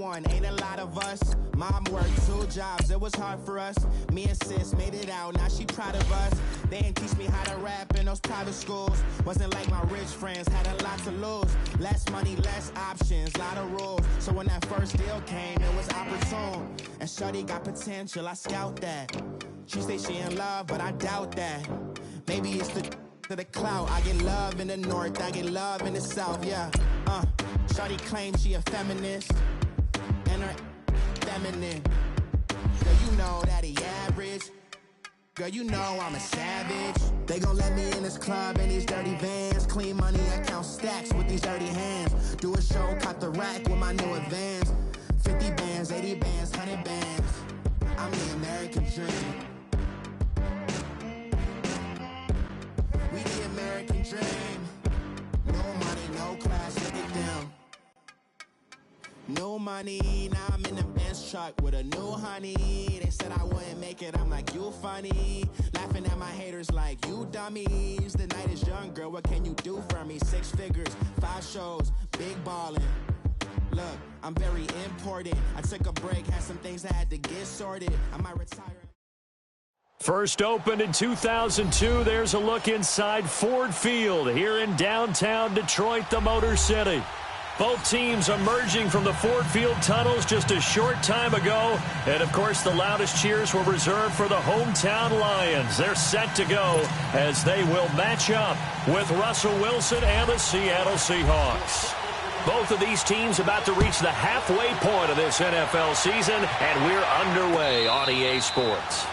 one, ain't a lot of us. Mom worked 2 jobs, it was hard for us. Me and sis made it out, now she proud of us. They didn't teach me how to rap in those private schools. Wasn't like my rich friends, had a lot to lose. Less money, less options, lot of rules. So when that first deal came, it was opportune. And shorty got potential, I scout that. She say she in love, but I doubt that. Maybe it's the clout. I get love in the north, I get love in the south, yeah. Shorty claims she a feminist, and her feminine. Girl, you know that he average. Girl, you know I'm a savage. They gon' let me in this club in these dirty vans. Clean money, I count stacks with these dirty hands. Do a show, cut the rack with my new advance. 50 bands, 80 bands, 100 bands. I'm the American dream. We the American dream. No money, no class, look at them. No money, now I'm in the Benz truck with a new honey. They said I wouldn't make it, I'm like, you funny. Laughing at my haters like, you dummies. The night is young, girl, what can you do for me? 6 figures, 5 shows, big ballin'. Look, I'm very important. I took a break, had some things I had to get sorted. I might retire. First opened in 2002, there's a look inside Ford Field here in downtown Detroit, the Motor City. Both teams emerging from the Ford Field tunnels just a short time ago. And, of course, the loudest cheers were reserved for the hometown Lions. They're set to go as they will match up with Russell Wilson and the Seattle Seahawks. Both of these teams about to reach the halfway point of this NFL season, and we're underway on EA Sports.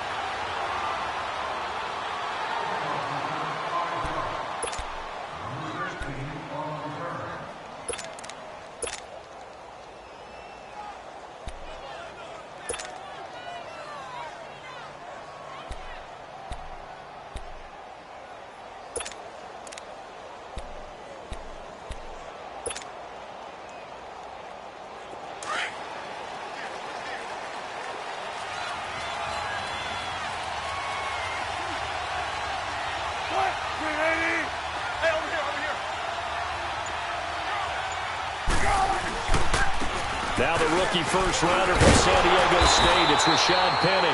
Now the rookie first rounder from San Diego State, it's Rashad Penny.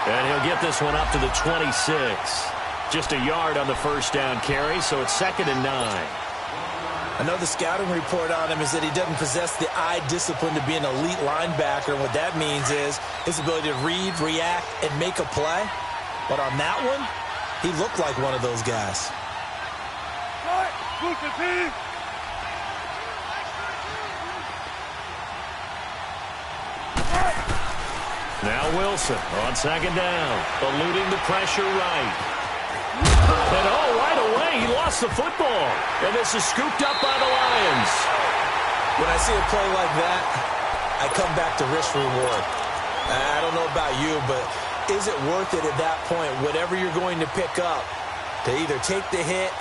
And he'll get this one up to the 26. Just a yard on the first down carry, so it's 2nd and 9. I know the scouting report on him is that he doesn't possess the eye discipline to be an elite linebacker. And what that means is his ability to read, react, and make a play. But on that one, he looked like one of those guys. Now Wilson on 2nd down, eluding the pressure right. And right away, he lost the football. And this is scooped up by the Lions. When I see a play like that, I come back to risk reward. I don't know about you, but is it worth it at that point, whatever you're going to pick up, to either take the hit,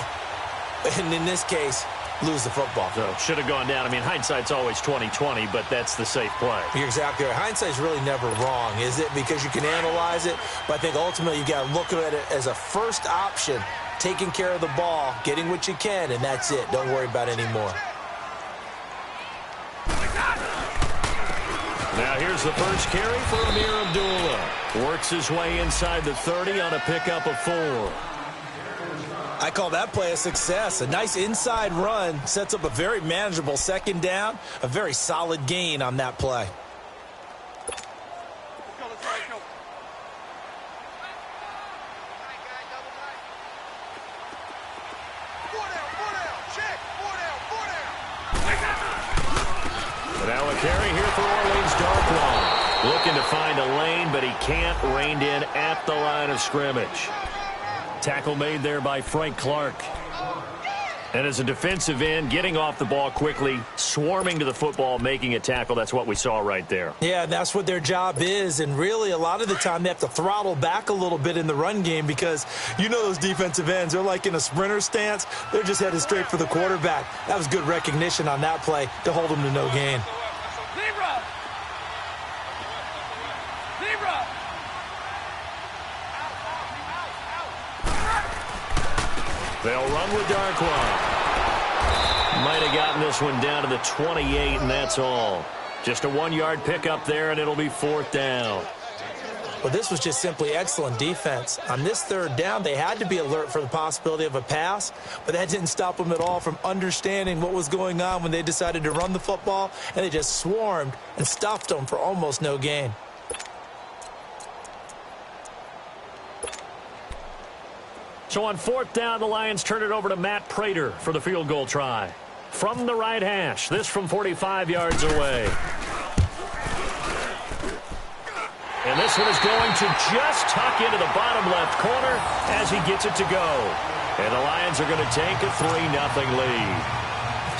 and in this case, lose the football? So should have gone down. I mean, hindsight's always 20/20, but that's the safe play. You're exactly right. Hindsight's really never wrong, is it? Because you can analyze it, but I think ultimately you got to look at it as a first option, taking care of the ball, getting what you can, and that's it. Don't worry about any more. Now here's the first carry for Amir Abdullah. Works his way inside the 30 on a pickup of 4. I call that play a success. A nice inside run sets up a very manageable 2nd down. A very solid gain on that play. But now a carry here for Orleans Darkwan. Looking to find a lane, but he can't. Reined in at the line of scrimmage. Tackle made there by Frank Clark. And as a defensive end, getting off the ball quickly, swarming to the football, making a tackle. That's what we saw right there. Yeah, that's what their job is. And really, a lot of the time, they have to throttle back a little bit in the run game because you know those defensive ends, they're like in a sprinter stance. They're just headed straight for the quarterback. That was good recognition on that play to hold them to no gain. They'll run with Darkwan. Might have gotten this one down to the 28, and that's all. Just a 1-yard pickup there, and it'll be 4th down. Well, this was just simply excellent defense. On this 3rd down, they had to be alert for the possibility of a pass, but that didn't stop them at all from understanding what was going on when they decided to run the football, and they just swarmed and stuffed them for almost no gain. So on 4th down, the Lions turn it over to Matt Prater for the field goal try. From the right hash, this from 45 yards away. And this one is going to just tuck into the bottom left corner as he gets it to go. And the Lions are going to take a 3-0 lead.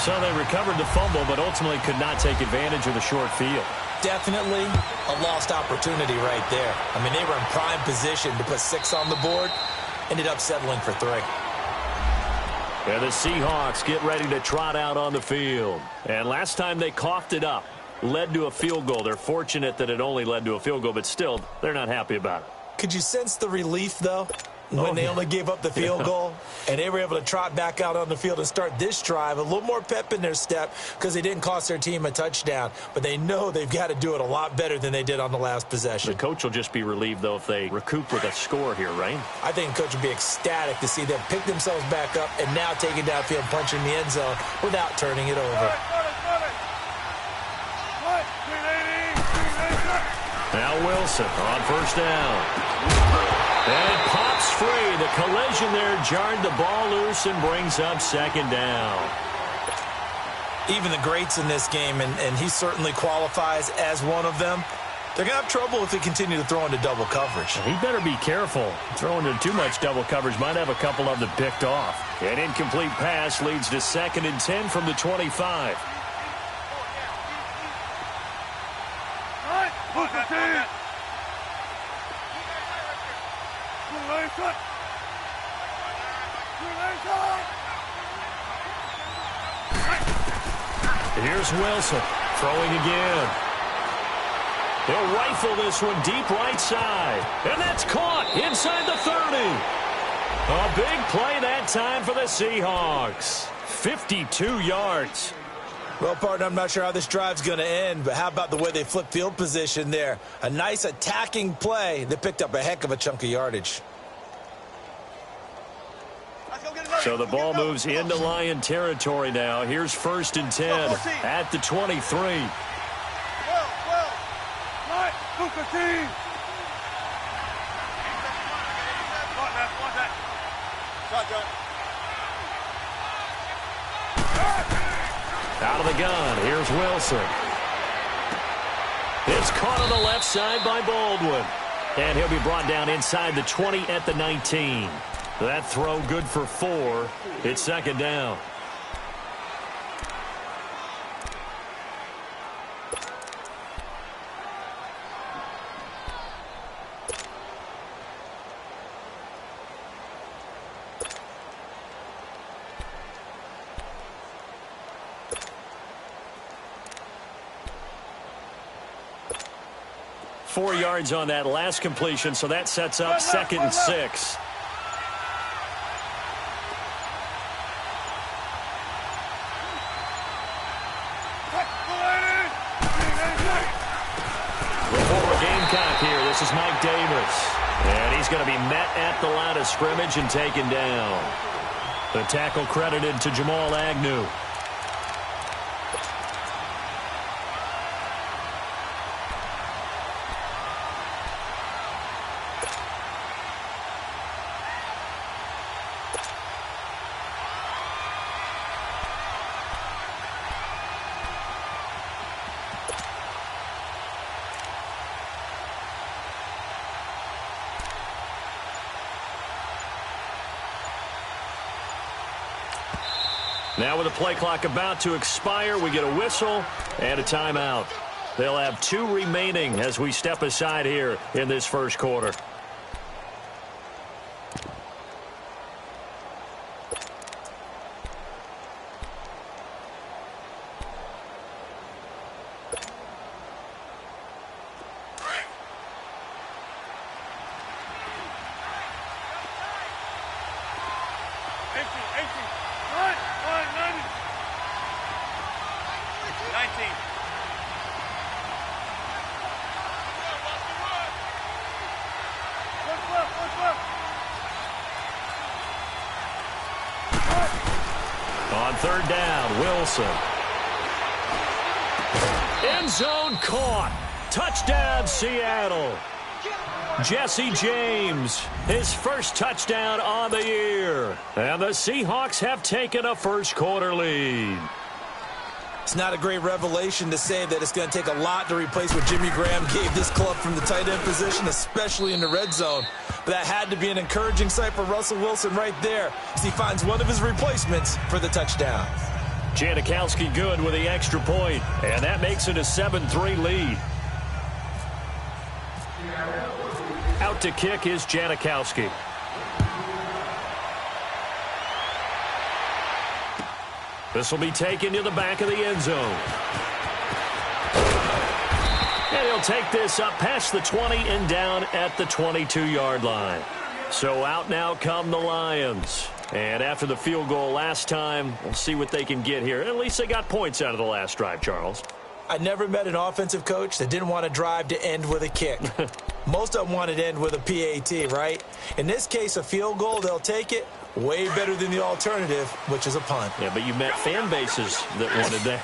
So they recovered the fumble, but ultimately could not take advantage of the short field. Definitely a lost opportunity right there. I mean, they were in prime position to put 6 on the board. Ended up settling for 3. And the Seahawks get ready to trot out on the field. And last time they coughed it up, led to a field goal. They're fortunate that it only led to a field goal, but still, they're not happy about it. Could you sense the relief, though, when they only gave up the field goal and they were able to trot back out on the field and start this drive? A little more pep in their step because they didn't cost their team a touchdown, but they know they've got to do it a lot better than they did on the last possession. The coach will just be relieved, though, if they recoup with a score here, right? I think the coach will be ecstatic to see them pick themselves back up and now take it downfield, punching the end zone without turning it over. Now Wilson on 1st down. And it pops free. The collision there jarred the ball loose and brings up 2nd down. Even the greats in this game, and he certainly qualifies as one of them, they're going to have trouble if they continue to throw into double coverage. He better be careful. Throwing into too much double coverage might have a couple of them picked off. An incomplete pass leads to 2nd and 10 from the 25. Here's Wilson throwing again. They'll rifle this one deep right side. And that's caught inside the 30. A big play that time for the Seahawks. 52 yards. Well, partner, I'm not sure how this drive's going to end, but how about the way they flip field position there? A nice attacking play that picked up a heck of a chunk of yardage. So the ball moves into Lion territory now. Here's 1st and 10 at the 23. Out of the gun, here's Wilson. It's caught on the left side by Baldwin. And he'll be brought down inside the 20 at the 19. That throw good for 4. It's 2nd down. Four yards on that last completion, so that sets up 2nd and 6. Here, this is Mike Davis. And he's going to be met at the line of scrimmage and taken down. The tackle credited to Jamal Agnew. Now with the play clock about to expire, we get a whistle and a timeout. They'll have 2 remaining as we step aside here in this first quarter. third down, Wilson. End zone caught. Touchdown, Seattle. Jesse James, his first touchdown on the year. And the Seahawks have taken a first-quarter lead. It's not a great revelation to say that it's going to take a lot to replace what Jimmy Graham gave this club from the tight end position, especially in the red zone. But that had to be an encouraging sight for Russell Wilson right there as he finds one of his replacements for the touchdown. Janikowski good with the extra point, and that makes it a 7-3 lead. Out to kick is Janikowski. This will be taken to the back of the end zone. And he'll take this up past the 20 and down at the 22-yard line. So out now come the Lions. And after the field goal last time, we'll see what they can get here. At least they got points out of the last drive, Charles. I never met an offensive coach that didn't want to drive to end with a kick. Most of them wanted to end with a PAT, right? In this case, a field goal, they'll take it. Way better than the alternative, which is a punt. Yeah, but you met fan bases that wanted that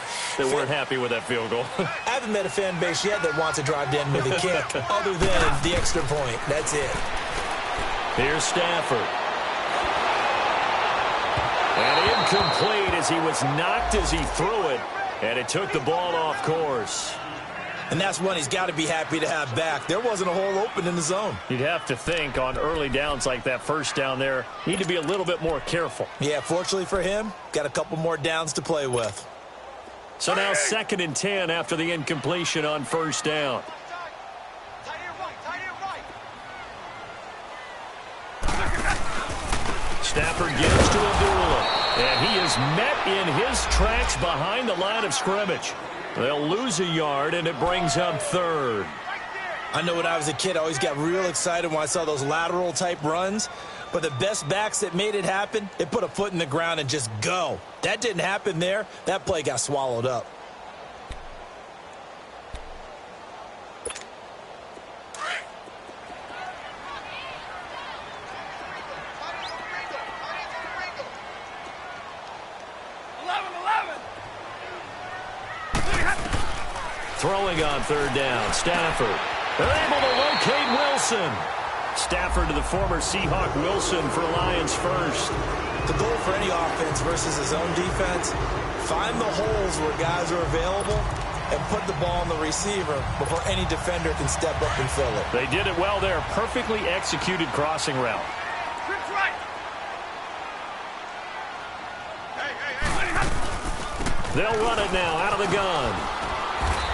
weren't happy with that field goal. I haven't met a fan base yet that wants to drive to end with a kick, other than the extra point. That's it. Here's Stafford. And incomplete as he was knocked as he threw it, and it took the ball off course. And that's one he's got to be happy to have back. There wasn't a hole open in the zone. You'd have to think on early downs like that first down there, need to be a little bit more careful. Yeah, fortunately for him, got a couple more downs to play with. So now 2nd and 10 after the incompletion on first down. Stafford gives to Abdullah, and he is met in his tracks behind the line of scrimmage. They'll lose a yard, and it brings up 3rd. I know when I was a kid, I always got real excited when I saw those lateral-type runs. But the best backs that made it happen, they put a foot in the ground and just go. That didn't happen there. That play got swallowed up. Throwing on 3rd down, Stafford. They're able to locate Wilson. Stafford to the former Seahawk Wilson for Lions first. The goal for any offense versus his own defense, find the holes where guys are available and put the ball on the receiver before any defender can step up and fill it. They did it well there. Perfectly executed crossing route. They'll run it now out of the gun.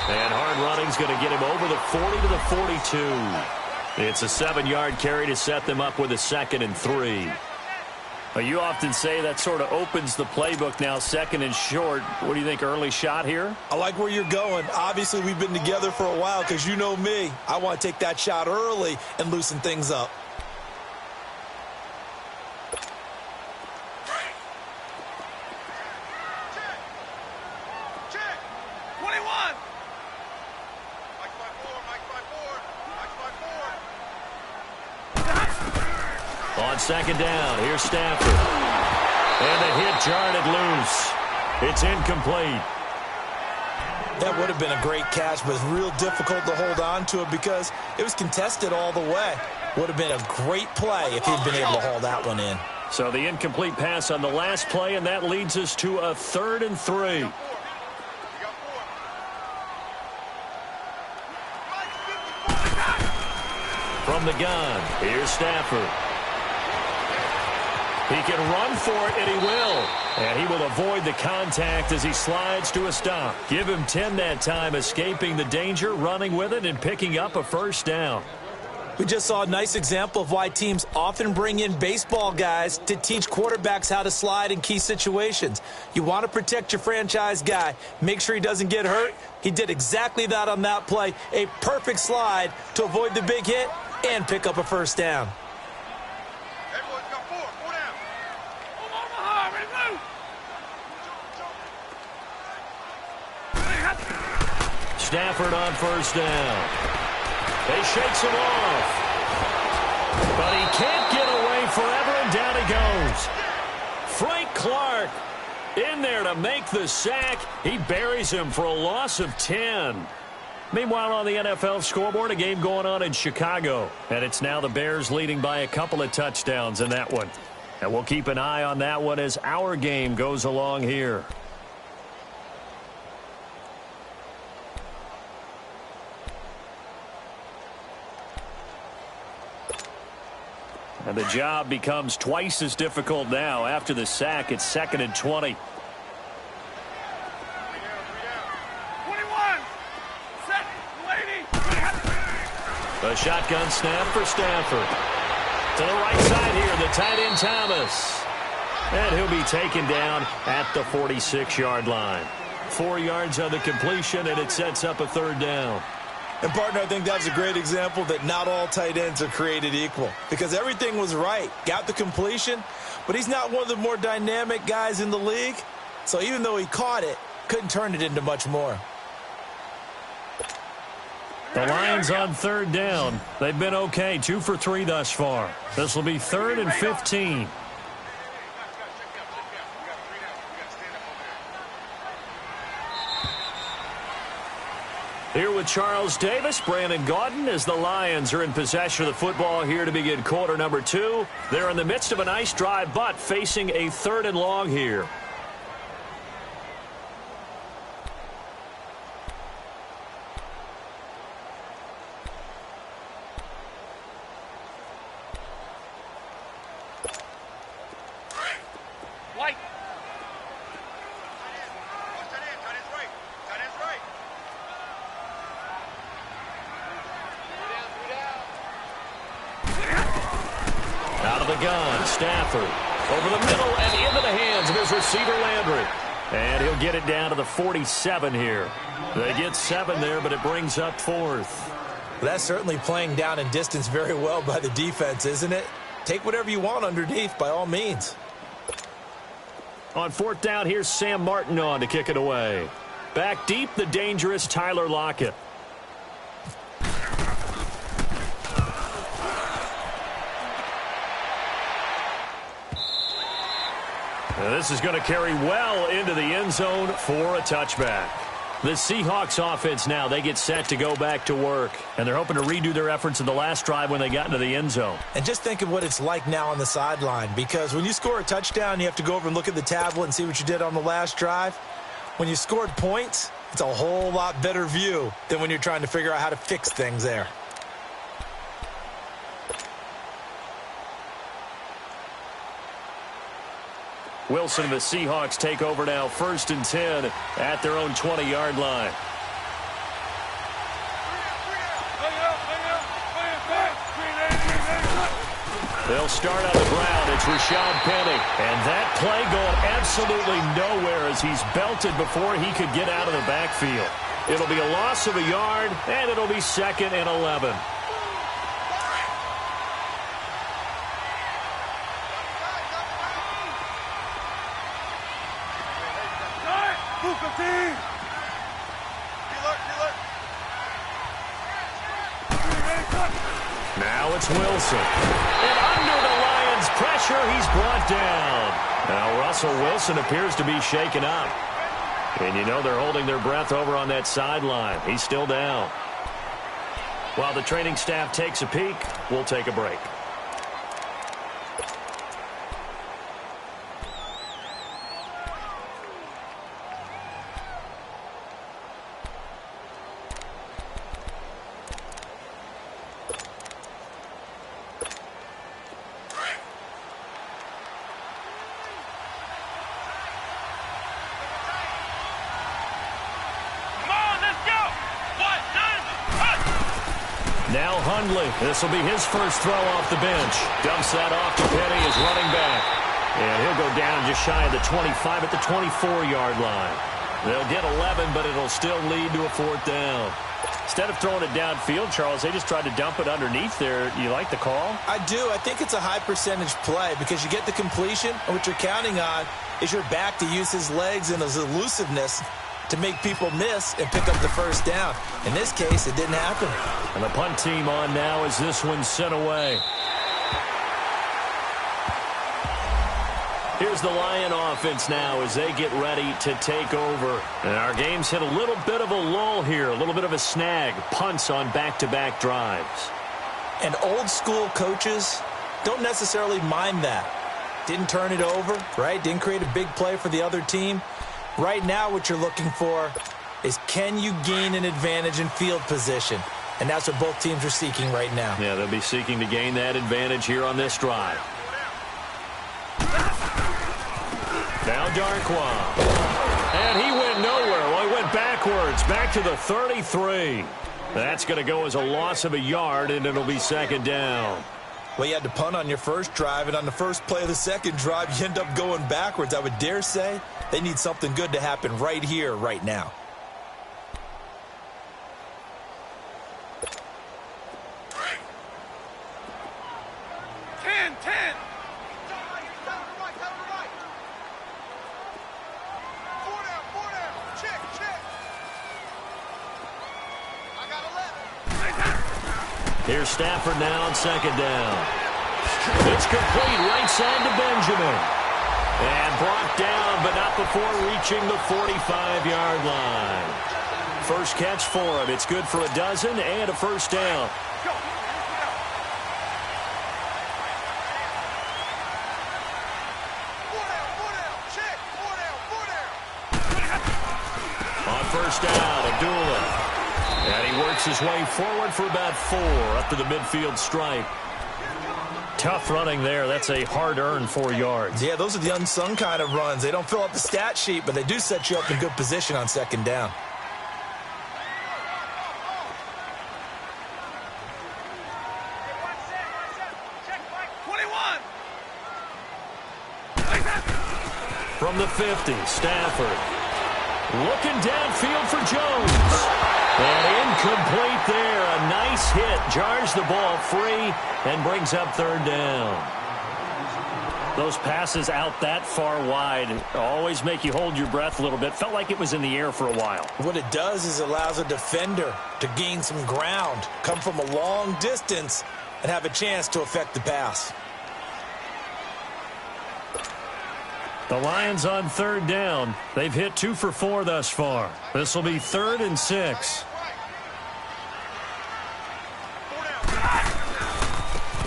And hard running's going to get him over the 40 to the 42. It's a 7-yard carry to set them up with a 2nd and 3. Well, you often say that sort of opens the playbook now, 2nd and short. What do you think, early shot here? I like where you're going. Obviously, we've been together for a while because you know me. I want to take that shot early and loosen things up. On 2nd down, here's Stafford. And the hit jarred it loose. It's incomplete. That would have been a great catch, but it's real difficult to hold on to it because it was contested all the way. Would have been a great play if he'd been able to haul that one in. So the incomplete pass on the last play, and that leads us to a 3rd and 3. From the gun, here's Stafford. He can run for it, and he will. And he will avoid the contact as he slides to a stop. Give him 10 that time, escaping the danger, running with it, and picking up a first down. We just saw a nice example of why teams often bring in baseball guys to teach quarterbacks how to slide in key situations. You want to protect your franchise guy. Make sure he doesn't get hurt. He did exactly that on that play. A perfect slide to avoid the big hit and pick up a first down. Stafford on first down. They shakes him off. But he can't get away forever, and down he goes. Frank Clark In there to make the sack. He buries him for a loss of 10. Meanwhile, on the NFL scoreboard, a game going on in Chicago. And it's now the Bears leading by a couple of touchdowns in that one. And we'll keep an eye on that one as our game goes along here. And the job becomes twice as difficult now. After the sack, it's 2nd and 20. The shotgun snap for Stafford. To the right side here, the tight end Thomas. And he'll be taken down at the 46-yard line. 4 yards on the completion, and it sets up a 3rd down. And, partner, I think that's a great example that not all tight ends are created equal. Because everything was right. Got the completion, but he's not one of the more dynamic guys in the league. So even though he caught it, couldn't turn it into much more. The Lions on 3rd down. They've been okay, 2 for 3 thus far. This will be 3rd and 15. Here with Charles Davis, Brandon Gaudin, as the Lions are in possession of the football here to begin quarter number 2. They're in the midst of a nice drive, but facing a 3rd and long here. Stafford over the middle and into the hands of his receiver Landry. And he'll get it down to the 47 here. They get 7 there, but it brings up 4th. Well, that's certainly playing down in distance very well by the defense, isn't it? Take whatever you want underneath by all means. On 4th down, here's Sam Martin on to kick it away. Back deep, the dangerous Tyler Lockett. This is going to carry well into the end zone for a touchback. The Seahawks offense now, they get set to go back to work. And they're hoping to redo their efforts in the last drive when they got into the end zone. And just think of what it's like now on the sideline. Because when you score a touchdown, you have to go over and look at the tablet and see what you did on the last drive. When you scored points, it's a whole lot better view than when you're trying to figure out how to fix things there. Wilson and the Seahawks take over now, 1st and 10 at their own 20-yard line. They'll start on the ground. It's Rashad Penny. And that play going absolutely nowhere as he's belted before he could get out of the backfield. It'll be a loss of a yard, and it'll be 2nd and 11. Now it's Wilson. And under the Lions' pressure, he's brought down. Now Russell Wilson appears to be shaken up. And you know they're holding their breath over on that sideline. He's still down. While the training staff takes a peek, we'll take a break. Now Hundley. This will be his first throw off the bench. Dumps that off to Penny as running back. And he'll go down just shy of the 25 at the 24-yard line. They'll get 11, but it'll still lead to a 4th down. Instead of throwing it downfield, Charles, they just tried to dump it underneath there. You like the call? I do. I think it's a high-percentage play because you get the completion, and what you're counting on is your back to use his legs and his elusiveness to make people miss and pick up the 1st down. In this case, it didn't happen. And the punt team on now as this one's sent away. Here's the Lion offense now as they get ready to take over. And our game's hit a little bit of a lull here, a little bit of a snag. Punts on back-to-back drives. And old-school coaches don't necessarily mind that. Didn't turn it over, right? Didn't create a big play for the other team. Right now what you're looking for is, can you gain an advantage in field position? And that's what both teams are seeking right now. Yeah, they'll be seeking to gain that advantage here on this drive. Now Darkwa. And he went nowhere. Well, he went backwards, back to the 33. That's going to go as a loss of a yard, and it'll be second down. Well, you had to punt on your first drive, and on the first play of the second drive, you end up going backwards. I would dare say they need something good to happen right here, right now. Here's Stafford now on second down. It's complete right side to Benjamin. And brought down, but not before reaching the 45-yard line. First catch for him. It's good for a dozen and a first down. On first down, Abdullah. And he works his way forward for about 4 up to the midfield stripe. Tough running there. That's a hard-earned 4 yards. Yeah, those are the unsung kind of runs. They don't fill up the stat sheet, but they do set you up in good position on second down. From the 50, Stafford. Looking downfield for Jones. And incomplete there. A nice hit. Jars the ball free and brings up third down. Those passes out that far wide always make you hold your breath a little bit. Felt like it was in the air for a while. What it does is it allows a defender to gain some ground, come from a long distance, and have a chance to affect the pass. The Lions on third down. They've hit 2 for 4 thus far. This will be 3rd and 6.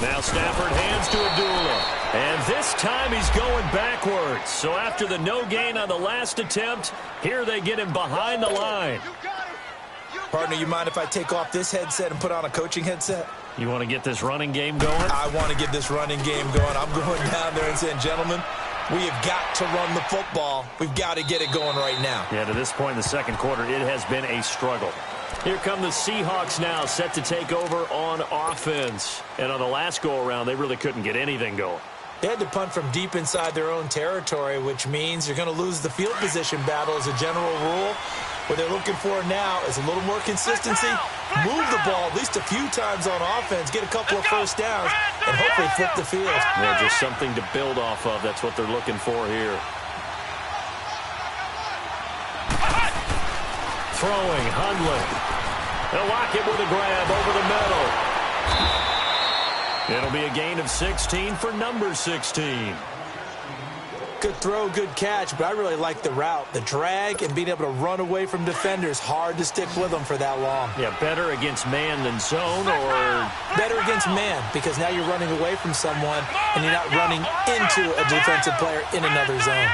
Now Stafford hands to Abdullah. And this time he's going backwards. So after the no gain on the last attempt, here they get him behind the line. Partner, you mind if I take off this headset and put on a coaching headset? You want to get this running game going? I want to get this running game going. I'm going down there and saying, gentlemen, we have got to run the football. We've got to get it going right now. Yeah, to this point in the second quarter, it has been a struggle. Here come the Seahawks now, set to take over on offense. And on the last go-around, they really couldn't get anything going. They had to punt from deep inside their own territory, which means you're going to lose the field position battle as a general rule. What they're looking for now is a little more consistency, move the ball at least a few times on offense, get a couple of first downs, and hopefully flip the field. Yeah, just something to build off of. That's what they're looking for here. Throwing, Hundley. They'll lock it with a grab over the middle. It'll be a gain of 16 for number 16. Good throw, good catch, but I really like the route. The drag and being able to run away from defenders, hard to stick with them for that long. Yeah, better against man than zone, or better against man, because now you're running away from someone and you're not running into a defensive player in another zone.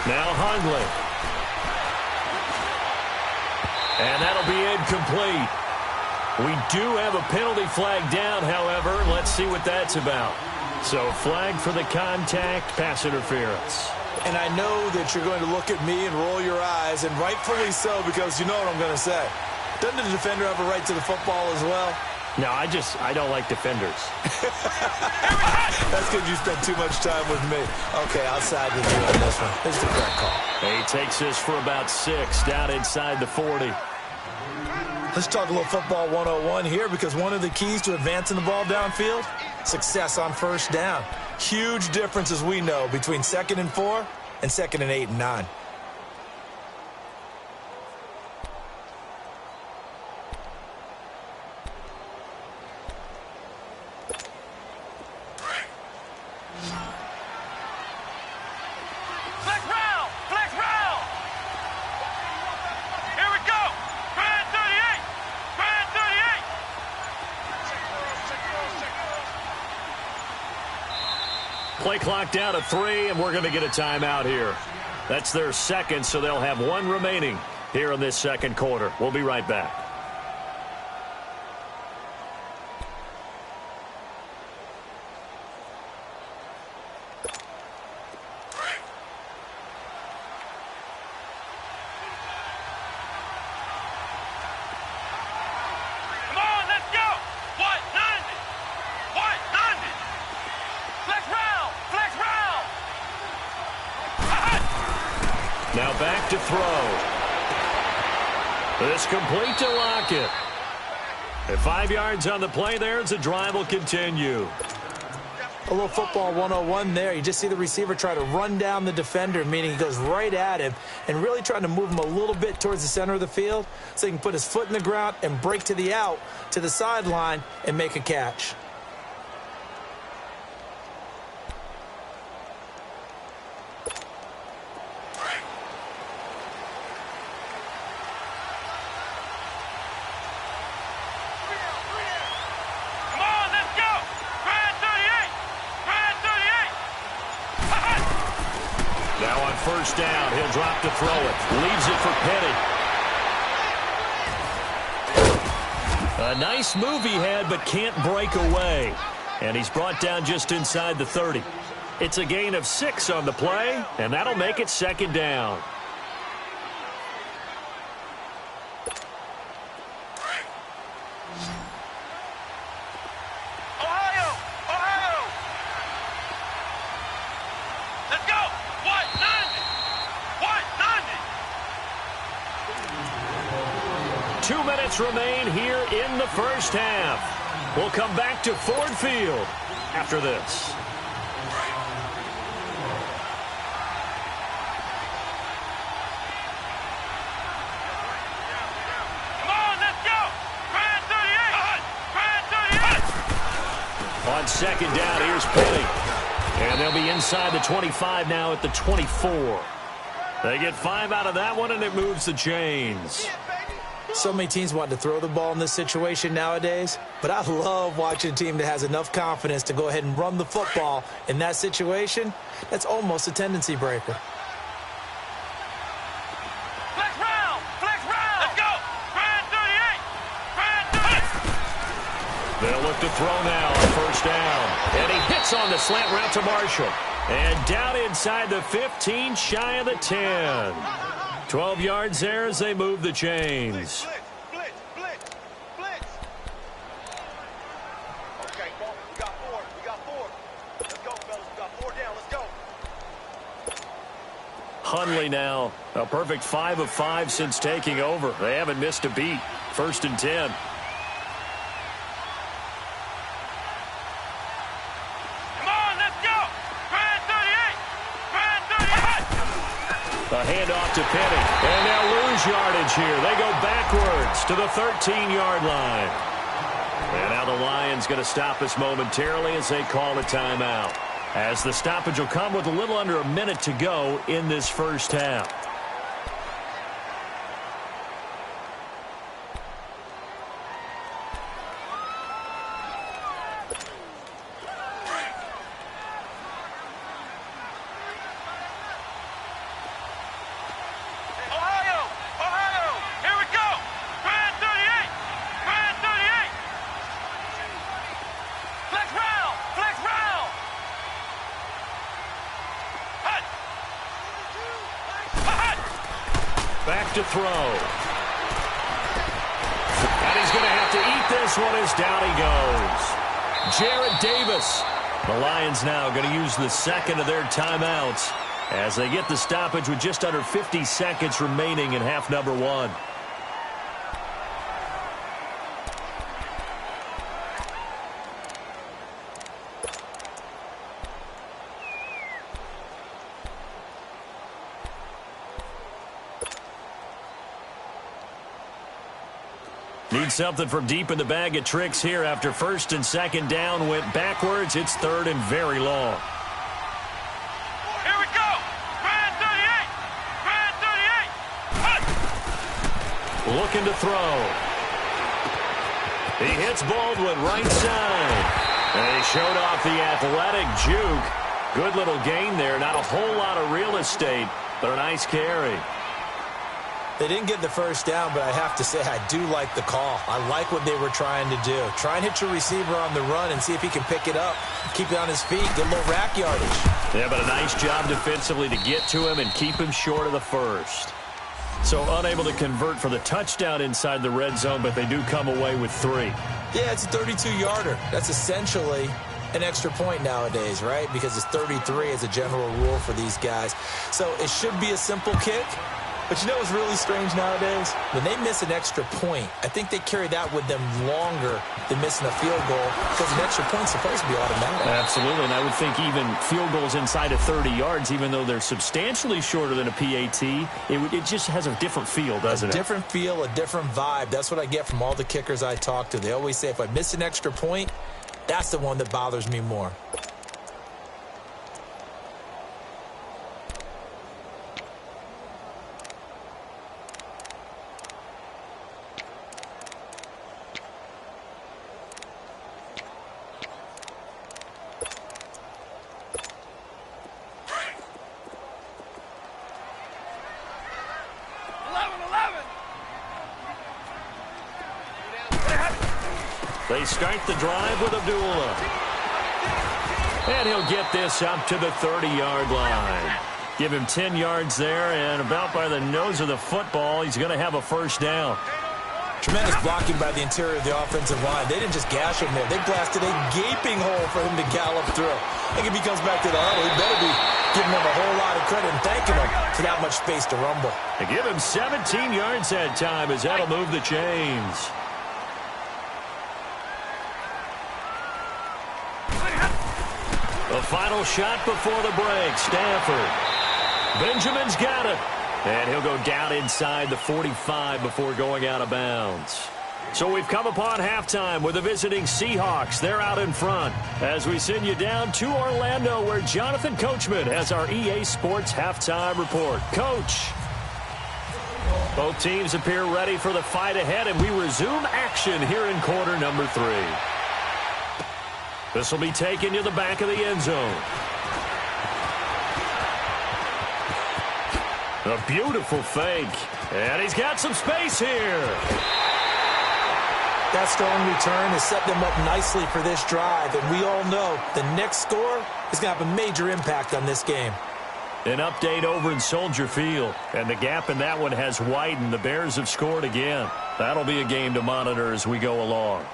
Now Hundley. And that'll be incomplete. We do have a penalty flag down, however. Let's see what that's about. So flag for the contact, pass interference. And I know that you're going to look at me and roll your eyes, and rightfully so, because you know what I'm going to say. Doesn't the defender have a right to the football as well? No, I don't like defenders. That's because you spent too much time with me. Okay, I'll side with you on this one. This is the correct call. He takes this for about 6 down inside the 40. Let's talk a little football 101 here, because one of the keys to advancing the ball downfield, success on first down. Huge difference, as we know, between 2nd and 4 and 2nd and 8 and 9. Play clock down to 3, and we're going to get a timeout here. That's their second, so they'll have one remaining here in this second quarter. We'll be right back. Now back to throw. This complete to Lockett. And 5 yards on the play there as the drive will continue. A little football 101 there. You just see the receiver try to run down the defender, meaning he goes right at him and really trying to move him a little bit towards the center of the field so he can put his foot in the ground and break to the out, to the sideline, and make a catch. First down, he'll drop to throw it. Leaves it for Petty. A nice move he had, but can't break away. And he's brought down just inside the 30. It's a gain of 6 on the play, and that'll make it second down. Ohio! Let's go! What? 2 minutes remain here in the first half. We'll come back to Ford Field after this. Come on, let's go! Brand 38! On second down, here's Petty. And they'll be inside the 25 now at the 24. They get 5 out of that one, and it moves the chains. So many teams want to throw the ball in this situation nowadays, but I love watching a team that has enough confidence to go ahead and run the football in that situation. That's almost a tendency breaker. Flex round! Let's go! Brand 38! They'll look to throw now on first down. And he hits on the slant route to Marshall. And down inside the 15, shy of the 10. 12 yards there as they move the chains. Blitz! Okay, we got 4. Let's go, fellas. We got 4 down. Let's go. Hundley now, a perfect 5 of 5 since taking over. They haven't missed a beat. 1st and 10. A handoff to Petty. And they'll lose yardage here. They go backwards to the 13-yard line. And now the Lions going to stop us momentarily as they call a timeout. As the stoppage will come with a little under a minute to go in this first half. To throw. And he's going to have to eat this one as down he goes. Jarrett Davis. The Lions now going to use the second of their timeouts as they get the stoppage with just under 50 seconds remaining in half number 1. Need something from deep in the bag of tricks here after 1st and 2nd down went backwards. It's 3rd and very long. Here we go! Brand 38! Looking to throw. He hits Baldwin right side. And he showed off the athletic juke Good little gain there. Not a whole lot of real estate, but a nice carry. They didn't get the first down, but I have to say I do like the call. I like what they were trying to do. Try and hit your receiver on the run and see if he can pick it up, keep it on his feet, get a little rack yardage. Yeah, but a nice job defensively to get to him and keep him short of the first. So unable to convert for the touchdown inside the red zone, but they do come away with 3. Yeah, it's a 32-yarder. That's essentially an extra point nowadays, right? Because it's 33 as a general rule for these guys. So it should be a simple kick. But you know what's really strange nowadays? When they miss an extra point, I think they carry that with them longer than missing a field goal because an extra point's supposed to be automatic. Absolutely, and I would think even field goals inside of 30 yards, even though they're substantially shorter than a PAT, it just has a different feel, doesn't it? A different feel, a different vibe. That's what I get from all the kickers I talk to. They always say if I miss an extra point, that's the one that bothers me more. They start the drive with Abdullah. And he'll get this up to the 30-yard line. Give him 10 yards there, and about by the nose of the football, he's going to have a first down. Tremendous blocking by the interior of the offensive line. They didn't just gash him there. They blasted a gaping hole for him to gallop through. I think if he comes back to the huddle, he better be giving them a whole lot of credit and thanking him for that much space to rumble. They give him 17 yards that time as that'll move the chains. The final shot before the break. Stafford. Benjamin's got it. And he'll go down inside the 45 before going out of bounds. So we've come upon halftime with the visiting Seahawks. They're out in front as we send you down to Orlando where Jonathan Coachman has our EA Sports halftime report. Coach. Both teams appear ready for the fight ahead, and we resume action here in quarter number 3. This will be taken to the back of the end zone. A beautiful fake. And he's got some space here. That strong return has set them up nicely for this drive. And we all know the next score is going to have a major impact on this game. An update over in Soldier Field. And the gap in that one has widened. The Bears have scored again. That'll be a game to monitor as we go along.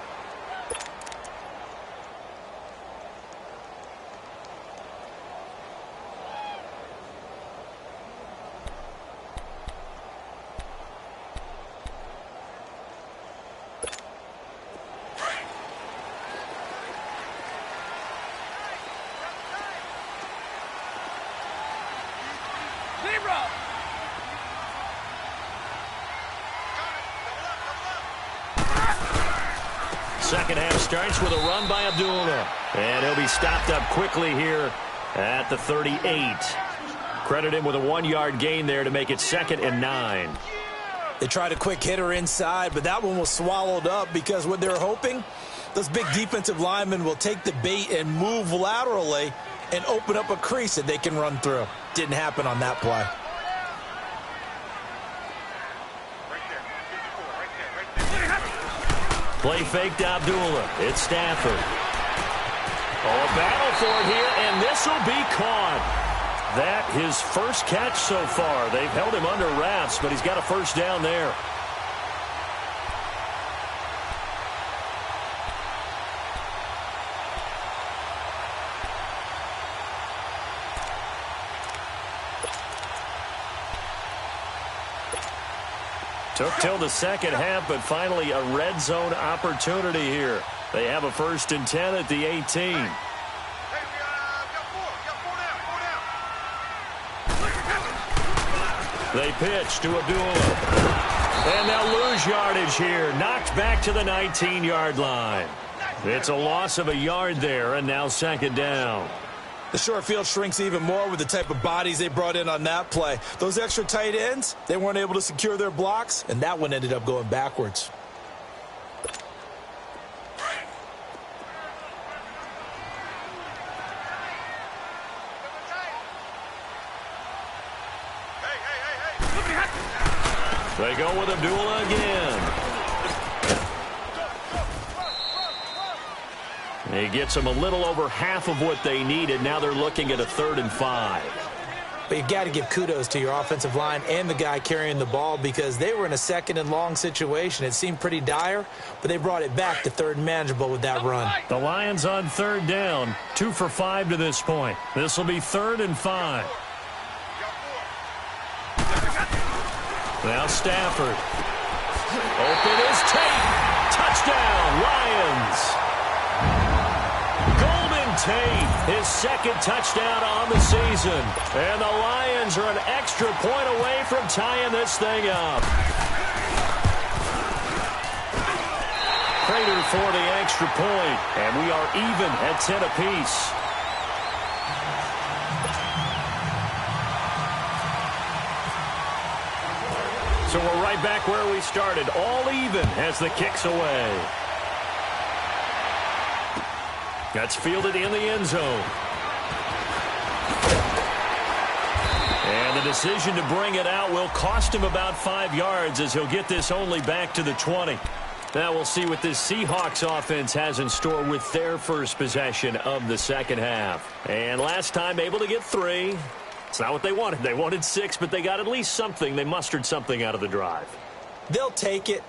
Second half starts with a run by Abdullah. And he'll be stopped up quickly here at the 38. Credit him with a 1-yard gain there to make it 2nd and 9. They tried a quick hitter inside, but that one was swallowed up because what they're hoping, those big defensive linemen will take the bait and move laterally and open up a crease that they can run through. Didn't happen on that play. Play fake to Abdullah. It's Stafford. Oh, a battle for it here, and this will be caught. That his first catch so far. They've held him under wraps, but he's got a first down there. Took till the second half, but finally a red zone opportunity here. They have a 1st and 10 at the 18. Hey, we got 4 down. They pitch to Abdullah. And they'll lose yardage here. Knocked back to the 19-yard line. It's a loss of a yard there, and now 2nd down. The short field shrinks even more with the type of bodies they brought in on that play. Those extra tight ends, they weren't able to secure their blocks, and that one ended up going backwards. They go with Abdullah again. He gets them a little over half of what they needed. Now they're looking at a 3rd and 5. But you've got to give kudos to your offensive line and the guy carrying the ball because they were in a 2nd and long situation. It seemed pretty dire, but they brought it back to 3rd and manageable with that run. The Lions on 3rd down, 2 for 5 to this point. This will be 3rd and 5. Now Stafford. Open is Tate. Touchdown, Lions. Tate, his 2nd touchdown on the season. And the Lions are an extra point away from tying this thing up. Prater for the extra point, and we are even at 10 apiece. So we're right back where we started, all even as the kick's away. That's fielded in the end zone. And the decision to bring it out will cost him about 5 yards as he'll get this only back to the 20. Now we'll see what this Seahawks offense has in store with their first possession of the second half. And last time able to get 3. It's not what they wanted. They wanted 6, but they got at least something. They mustered something out of the drive. They'll take it.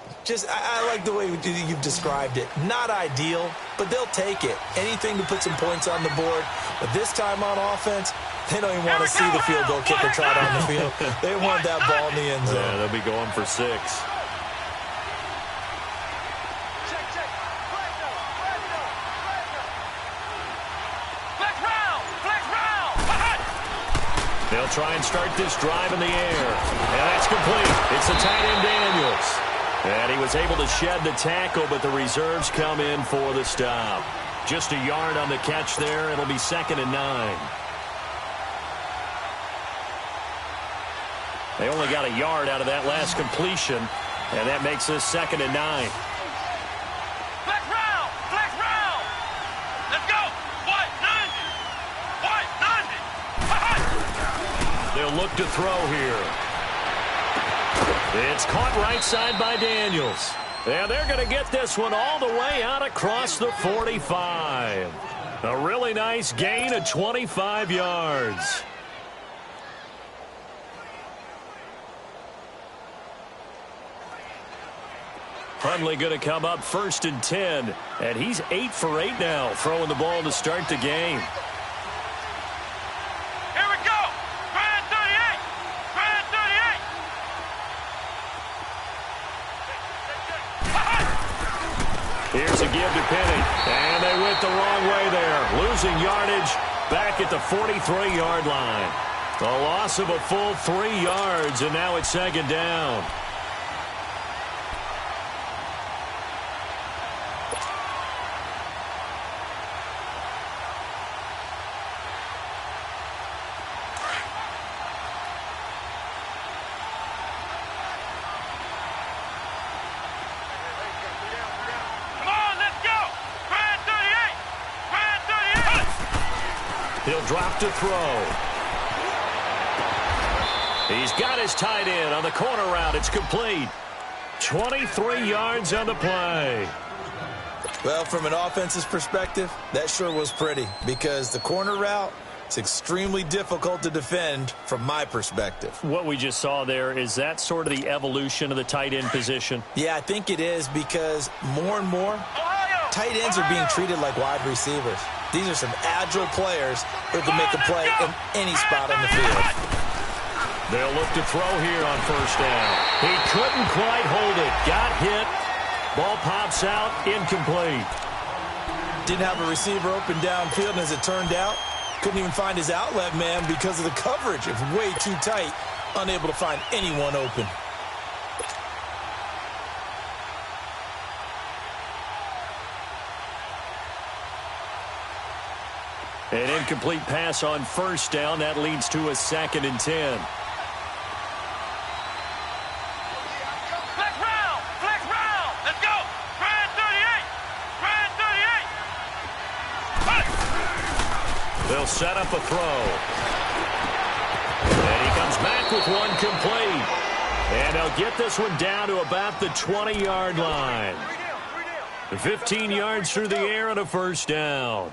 I like the way you've described it. Not ideal, but they'll take it. Anything to put some points on the board. But this time on offense, they don't even want to see the field goal kicker trot on the field. They want that ball in the end zone. Yeah, they'll be going for 6. They'll try and start this drive in the air. And that's complete. It's the tight end Daniels. And he was able to shed the tackle, but the reserves come in for the stop. Just a yard on the catch there. It'll be 2nd and 9. They only got a yard out of that last completion, and that makes this 2nd and 9. Flex round! Flex round! Let's go! What? 90! What? 90! They'll look to throw here. It's caught right side by Daniels. And they're going to get this one all the way out across the 45. A really nice gain of 25 yards. Hundley going to come up 1st and 10. And he's 8 for 8 now, throwing the ball to start the game. Here we go! Grand 38! Grand 38! Here's a give to Penny. And they went the wrong way there. Losing yardage back at the 43-yard line. A loss of a full 3 yards, and now it's 2nd down. He'll drop to throw. He's got his tight end on the corner route. It's complete. 23 yards on the play. Well, from an offense's perspective, that sure was pretty because the corner route is extremely difficult to defend from my perspective. What we just saw there, is that sort of the evolution of the tight end position? Yeah, I think it is because more and more tight ends are being treated like wide receivers. These are some agile players who can make a play in any spot on the field. They'll look to throw here on 1st down. He couldn't quite hold it. Got hit. Ball pops out. Incomplete. Didn't have a receiver open downfield, and as it turned out, couldn't even find his outlet man because of the coverage. It was way too tight. Unable to find anyone open. An incomplete pass on 1st down. That leads to a 2nd and 10. Flex round! Flex round! Let's go! Grand 38! Grand 38! They'll set up a throw. And he comes back with one complete. And they'll get this one down to about the 20-yard line. 15 yards through the air and a first down.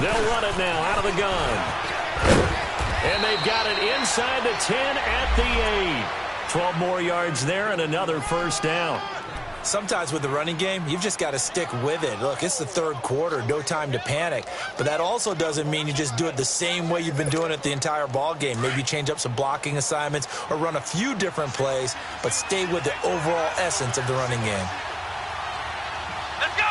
They'll run it now out of the gun. And they've got it inside the 10 at the 8. 12 more yards there and another first down. Sometimes with the running game, you've just got to stick with it. Look, it's the third quarter, no time to panic. But that also doesn't mean you just do it the same way you've been doing it the entire ball game. Maybe change up some blocking assignments or run a few different plays, but stay with the overall essence of the running game. Let's go!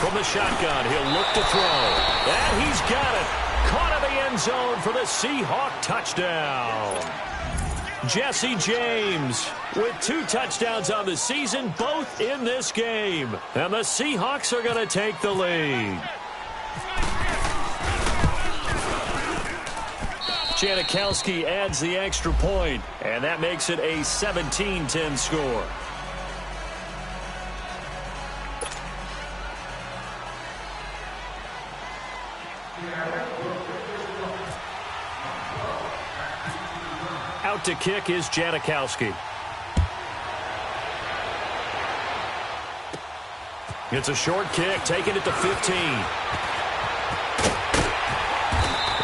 From the shotgun, he'll look to throw. And he's got it. Caught in the end zone for the Seahawk touchdown. Jesse James with 2 touchdowns on the season, both in this game. And the Seahawks are going to take the lead. Janikowski adds the extra point, and that makes it a 17-10 score. Out to kick is Janikowski. It's a short kick, taking it to 15.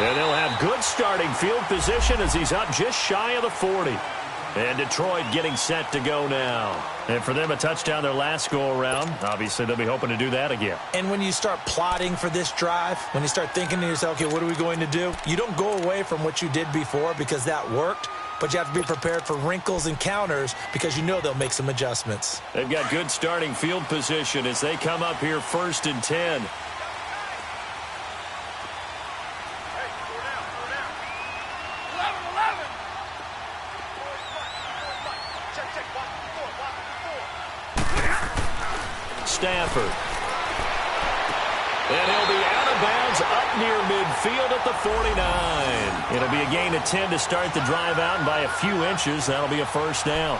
And they'll have good starting field position as he's up just shy of the 40. And Detroit getting set to go now. And for them, a touchdown their last go-around. Obviously, they'll be hoping to do that again. And when you start plotting for this drive, when you start thinking to yourself, okay, what are we going to do? You don't go away from what you did before because that worked. But you have to be prepared for wrinkles and counters because you know they'll make some adjustments. They've got good starting field position as they come up here 1st and 10. Stafford. And he'll be out of bounds up near midfield at the 49. It'll be a gain of 10 to start the drive out, and by a few inches, that'll be a first down.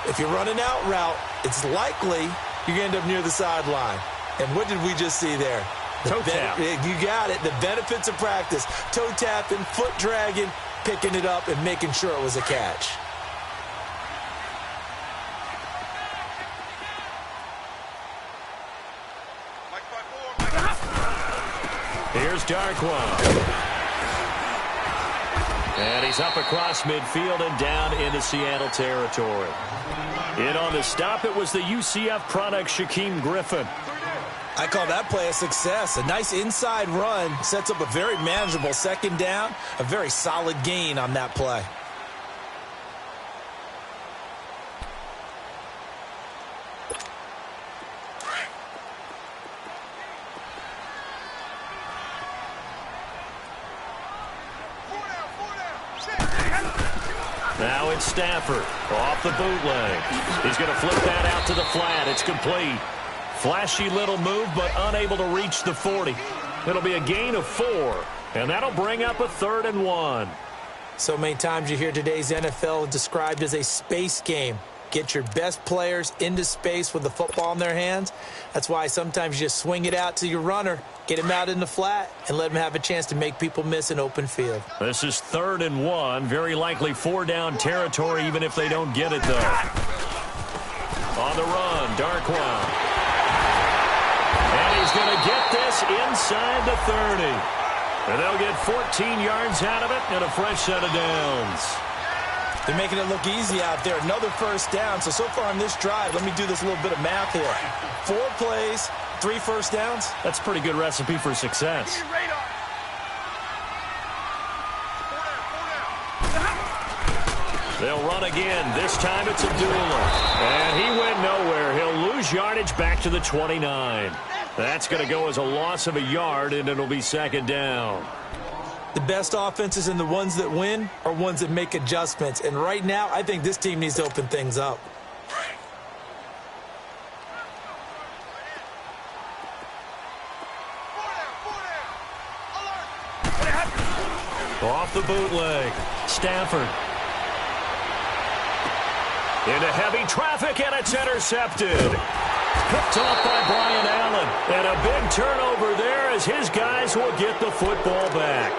If you run an out route, it's likely you're going to end up near the sideline. And what did we just see there? Toe tap. You got it. The benefits of practice. Toe tapping, foot dragging, picking it up, and making sure it was a catch. Here's Darkwa. And he's up across midfield and down into Seattle territory. In on the stop, it was the UCF product, Shaquem Griffin. I call that play a success. A nice inside run sets up a very manageable second down, a very solid gain on that play. Now it's Stafford off the bootleg. He's going to flip that out to the flat. It's complete. Flashy little move, but unable to reach the 40. It'll be a gain of 4, and that'll bring up a 3rd and 1. So many times you hear today's NFL described as a space game. Get your best players into space with the football in their hands. That's why sometimes you just swing it out to your runner, get him out in the flat, and let him have a chance to make people miss an open field. This is 3rd and 1. Very likely 4-down territory, even if they don't get it, though. On the run, Darkwa. And he's going to get this inside the 30. And they'll get 14 yards out of it and a fresh set of downs. They're making it look easy out there. Another first down. So far on this drive, let me do this little bit of math here. 4 plays, 3 first downs. That's a pretty good recipe for success. They'll run again. This time it's Abdullah. And he went nowhere. He'll lose yardage back to the 29. That's going to go as a loss of a yard, and it'll be 2nd down. The best offenses and the ones that win are ones that make adjustments. And right now, I think this team needs to open things up. Off the bootleg. Stafford. Into heavy traffic, and it's intercepted. Picked off by Brian Allen. And a big turnover there as his guys will get the football back.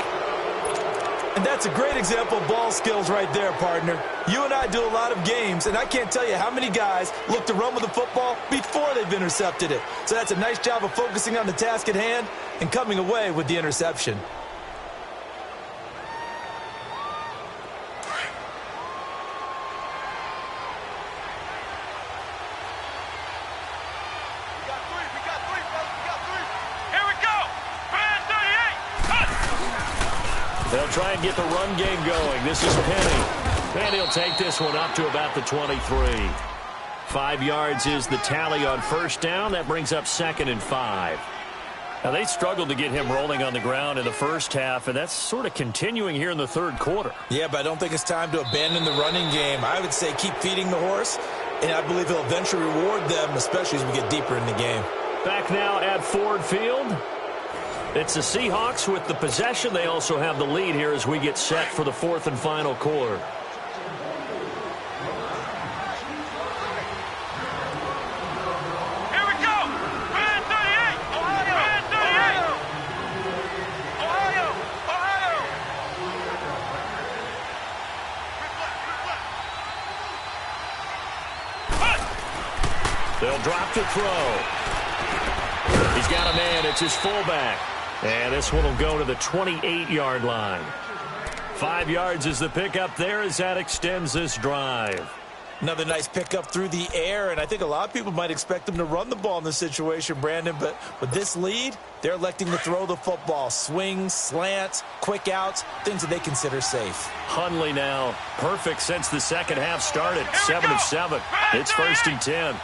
And that's a great example of ball skills right there, partner. You and I do a lot of games, and I can't tell you how many guys look to run with the football before they've intercepted it. So that's a nice job of focusing on the task at hand and coming away with the interception. They'll try and get the run game going. This is Penny. And he'll take this one up to about the 23. 5 yards is the tally on first down. That brings up 2nd and 5. Now, they struggled to get him rolling on the ground in the first half, and that's sort of continuing here in the third quarter. Yeah, but I don't think it's time to abandon the running game. I would say keep feeding the horse, and I believe he'll eventually reward them, especially as we get deeper in the game. Back now at Ford Field. It's the Seahawks with the possession. They also have the lead here as we get set for the 4th and final quarter. Here we go. Brand 38. Ohio. Brand 38. Ohio. Ohio. They'll drop to throw. He's got a man. It's his fullback. And this one will go to the 28-yard line. 5 yards is the pickup there as that extends this drive. Another nice pickup through the air, and I think a lot of people might expect them to run the ball in this situation, Brandon, but with this lead, they're electing to throw the football. Swings, slants, quick outs, things that they consider safe. Hundley now, perfect since the second half started. 7 of 7. It's 1st and 10.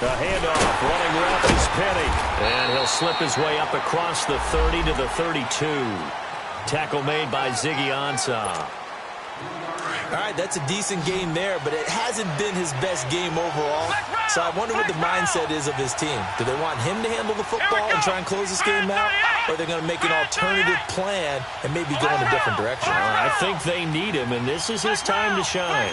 The handoff, running route is Penny. And he'll slip his way up across the 30 to the 32. Tackle made by Ziggy Ansah. All right, that's a decent game there, but it hasn't been his best game overall. So I wonder what the mindset is of his team. Do they want him to handle the football and try and close this game out? Or are they going to make an alternative plan and maybe go in a different direction? I think they need him, and this is his time to shine.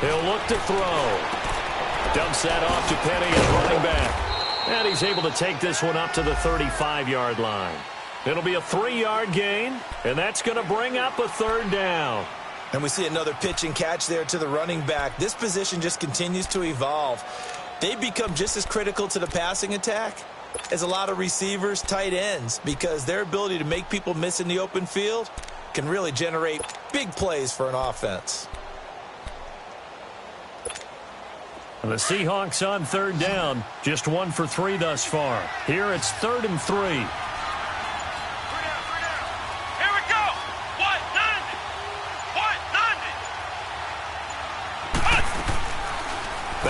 He'll look to throw. Dumps that off to Penny and running back. And he's able to take this one up to the 35-yard line. It'll be a 3-yard gain, and that's going to bring up a 3rd down. And we see another pitch and catch there to the running back. This position just continues to evolve. They become just as critical to the passing attack as a lot of receivers, tight ends, because their ability to make people miss in the open field can really generate big plays for an offense. The Seahawks on 3rd down, just 1 for 3 thus far. Here it's 3rd and 3. Here we go. What? 90. What? 90.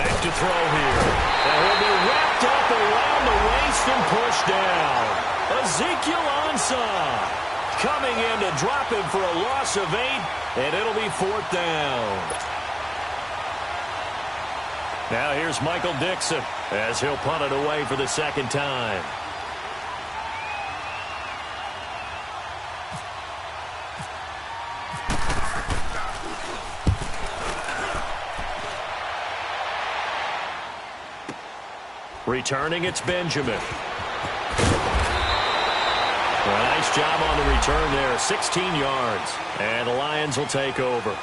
Back to throw here. And he'll be wrapped up around the waist and pushed down. Ezekiel Ansah coming in to drop him for a loss of 8, and it'll be 4th down. Now here's Michael Dixon as he'll punt it away for the 2nd time. Returning, it's Benjamin. Well, nice job on the return there, 16 yards. And the Lions will take over.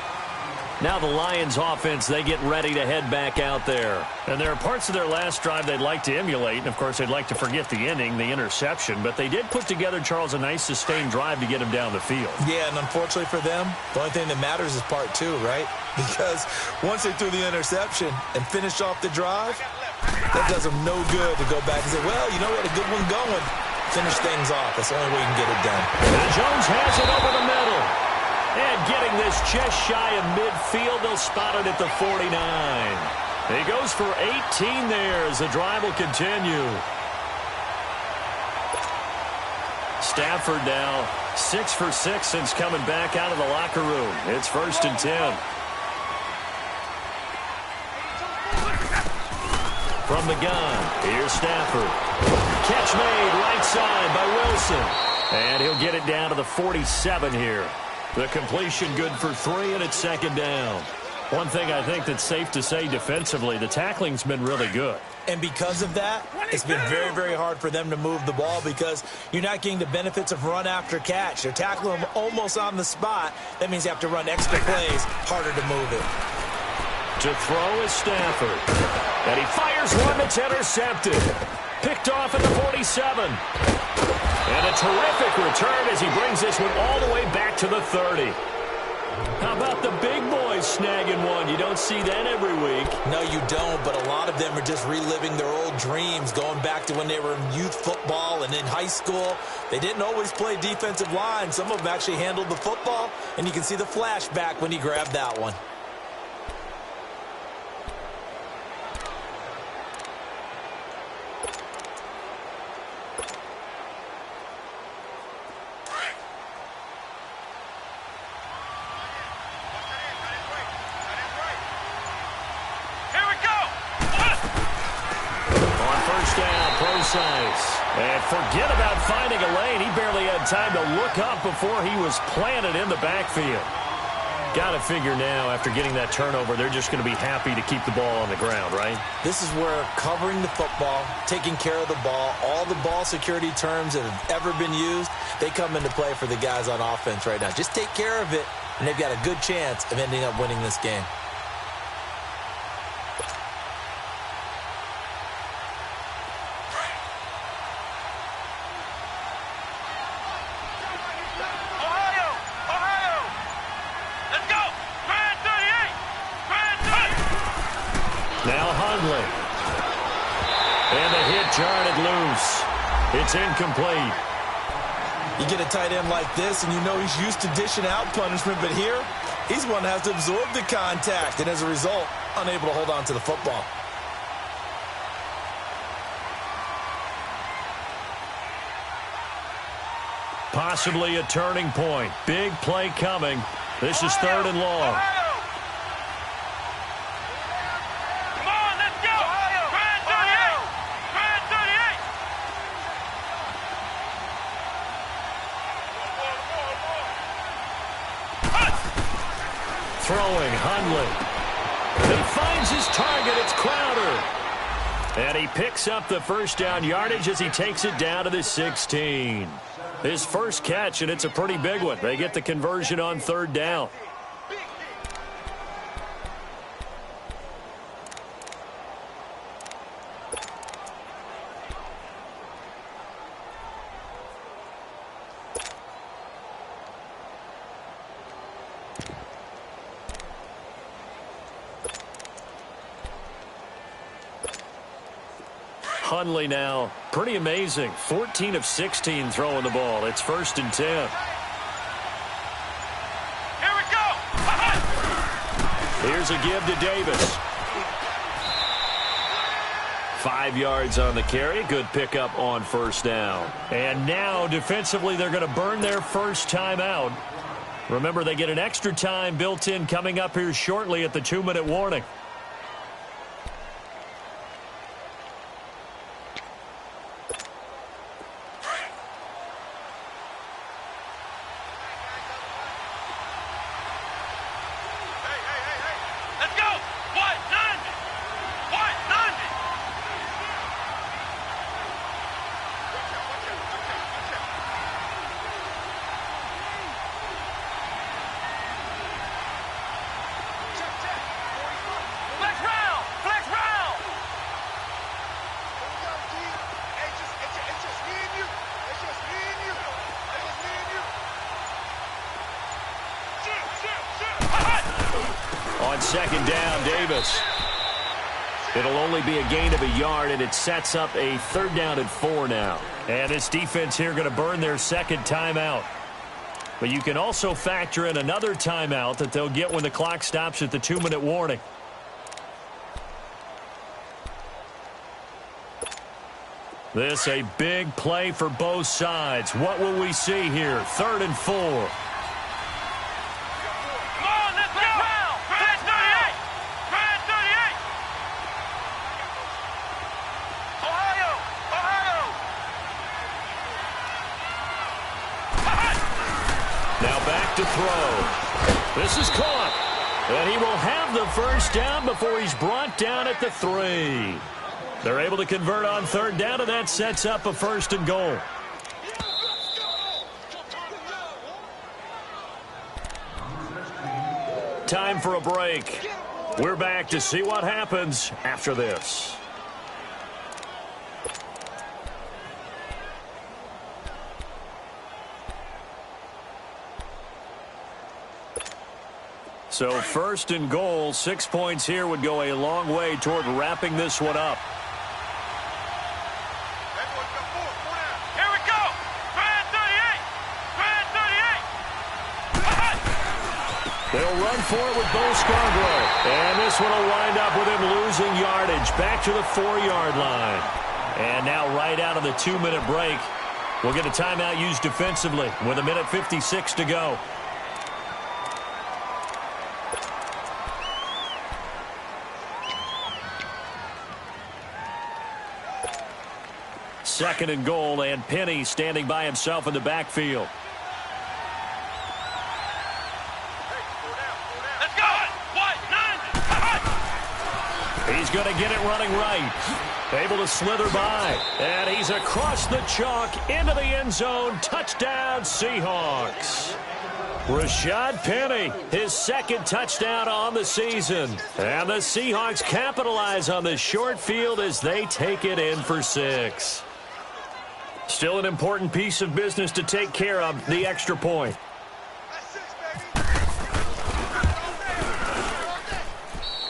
Now the Lions offense, they get ready to head back out there. And there are parts of their last drive they'd like to emulate. And, of course, they'd like to forget the ending, the interception. But they did put together, Charles, a nice sustained drive to get him down the field. Yeah, and unfortunately for them, the only thing that matters is part 2, right? Because once they threw the interception and finished off the drive, that does them no good to go back and say, well, you know, we had a good one going. Finish things off. That's the only way you can get it done. Now Jones has it over the middle. And getting this just shy of midfield, they'll spot it at the 49. He goes for 18 there as the drive will continue. Stafford now 6 for 6 since coming back out of the locker room. It's 1st and 10. From the gun, here's Stafford. Catch made right side by Wilson. And he'll get it down to the 47 here. The completion good for 3, and it's 2nd down. One thing I think that's safe to say defensively, the tackling's been really good. And because of that, it's been very, very hard for them to move the ball because you're not getting the benefits of run after catch. They're tackling them almost on the spot. That means you have to run extra plays, harder to move it. To throw is Stafford. And he fires one that's intercepted. Picked off at the 47. And a terrific return as he brings this one all the way back to the 30. How about the big boys snagging one? You don't see that every week. No, you don't, but a lot of them are just reliving their old dreams, going back to when they were in youth football and in high school. They didn't always play defensive line. Some of them actually handled the football, and you can see the flashback when he grabbed that one. And forget about finding a lane. He barely had time to look up before he was planted in the backfield. Got to figure now, after getting that turnover, they're just going to be happy to keep the ball on the ground, right? This is where covering the football, taking care of the ball, all the ball security terms that have ever been used, they come into play for the guys on offense right now. Just take care of it, and they've got a good chance of ending up winning this game. It's incomplete. You get a tight end like this, and you know he's used to dishing out punishment, but here, he's one that has to absorb the contact, and as a result, unable to hold on to the football. Possibly a turning point. Big play coming. This is 3rd and long. Throwing, Hundley. He finds his target. It's Crowder. And he picks up the 1st down yardage as he takes it down to the 16. His first catch, and it's a pretty big one. They get the conversion on 3rd down. Hundley now, pretty amazing. 14 of 16 throwing the ball. It's 1st and 10. Here we go. Here's a give to Davis. 5 yards on the carry. Good pickup on 1st down. And now, defensively, they're going to burn their first timeout. Remember, they get an extra time built in coming up here shortly at the 2-minute warning. On 2nd down, Davis. It'll only be a gain of a yard, and it sets up a 3rd down and 4 now. And this defense here going to burn their 2nd timeout. But you can also factor in another timeout that they'll get when the clock stops at the 2-minute warning. This a big play for both sides. What will we see here? 3rd and 4. Come on, let's go! Grand 38! Grand 38! Ohio! Now back to throw. This is caught. And he will have the first down before he's brought down at the 3. They're able to convert on 3rd down, and that sets up a 1st and goal. Time for a break. We're back to see what happens after this. So 1st and goal, 6 points here would go a long way toward wrapping this one up. Here we go! Grand 38! Grand 38! They'll run for it with Bo Scarborough. And this one will wind up with him losing yardage back to the 4-yard line. And now right out of the 2-minute break, we'll get a timeout used defensively with 1:56 to go. Second and goal, and Penny standing by himself in the backfield. Let's go! What? 9! He's going to get it running right. Able to slither by. And he's across the chalk into the end zone. Touchdown, Seahawks. Rashad Penny, his 2nd touchdown on the season. And the Seahawks capitalize on this short field as they take it in for 6. Still an important piece of business to take care of, the extra point.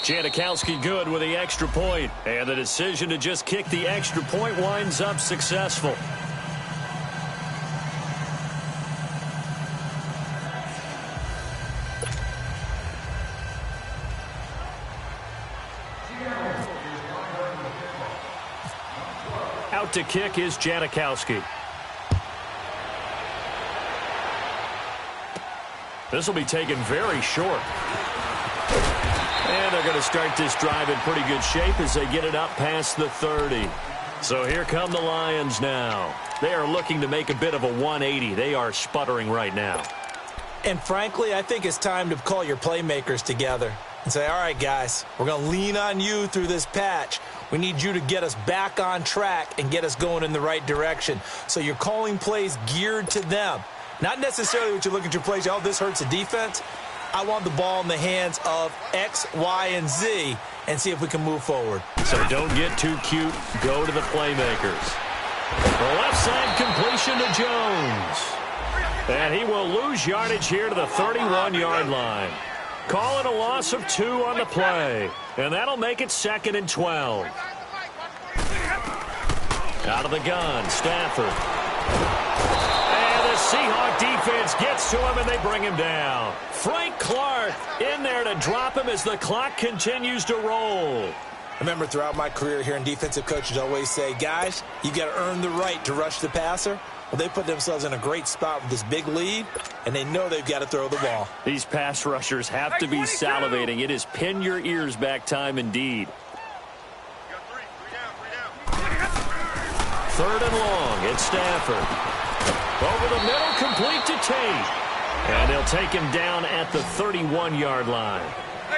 Janikowski good with the extra point, and the decision to just kick the extra point winds up successful. Out to kick is Janikowski. This will be taken very short. And they're going to start this drive in pretty good shape as they get it up past the 30. So here come the Lions now. They are looking to make a bit of a 180. They are sputtering right now. And frankly, I think it's time to call your playmakers together and say, all right, guys, we're going to lean on you through this patch. We need you to get us back on track and get us going in the right direction. So you're calling plays geared to them. Not necessarily what you look at your plays, oh, this hurts the defense. I want the ball in the hands of X, Y, and Z and see if we can move forward. So don't get too cute. Go to the playmakers. The left side completion to Jones. And he will lose yardage here to the 31-yard line. Call it a loss of 2 on the play. And that'll make it 2nd and 12. Out of the gun, Stafford. And the Seahawk defense gets to him, and they bring him down. Frank Clark in there to drop him as the clock continues to roll. I remember throughout my career hearing defensive coaches always say, guys, you got to earn the right to rush the passer. Well, they put themselves in a great spot with this big lead, and they know they've got to throw the ball. These pass rushers have to be salivating. It is pin your ears back time indeed. 3rd and long, it's Stafford. Over the middle, complete to Tate. And they'll take him down at the 31-yard line.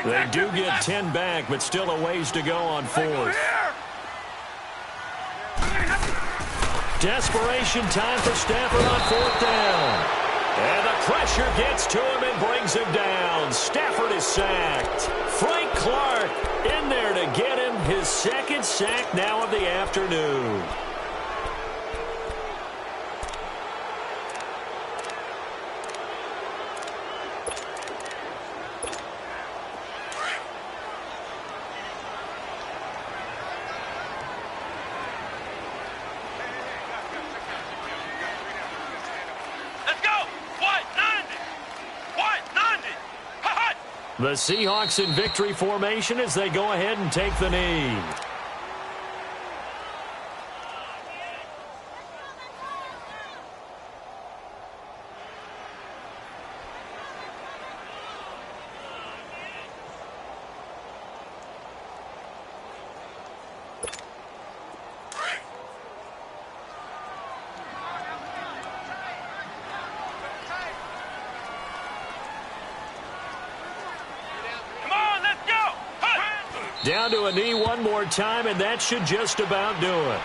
They do get 10 back, but still a ways to go on 4th. Desperation time for Stafford on 4th down. And the pressure gets to him and brings him down. Stafford is sacked. Frank Clark in there to get him his 2nd sack now of the afternoon. Let's go! What? 9! The Seahawks in victory formation as they go ahead and take the knee. Down to a knee one more time, and that should just about do it.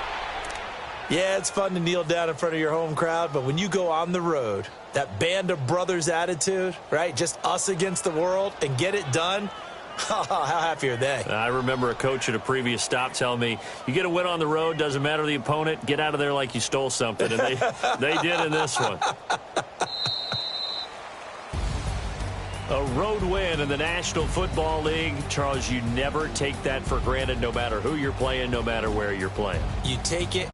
Yeah, it's fun to kneel down in front of your home crowd, but when you go on the road, that band of brothers attitude, right, just us against the world, and get it done, how happy are they? I remember a coach at a previous stop telling me, you get a win on the road, doesn't matter the opponent, get out of there like you stole something, and they did in this one. A road win in the National Football League. Charles, you never take that for granted, no matter who you're playing, no matter where you're playing. You take it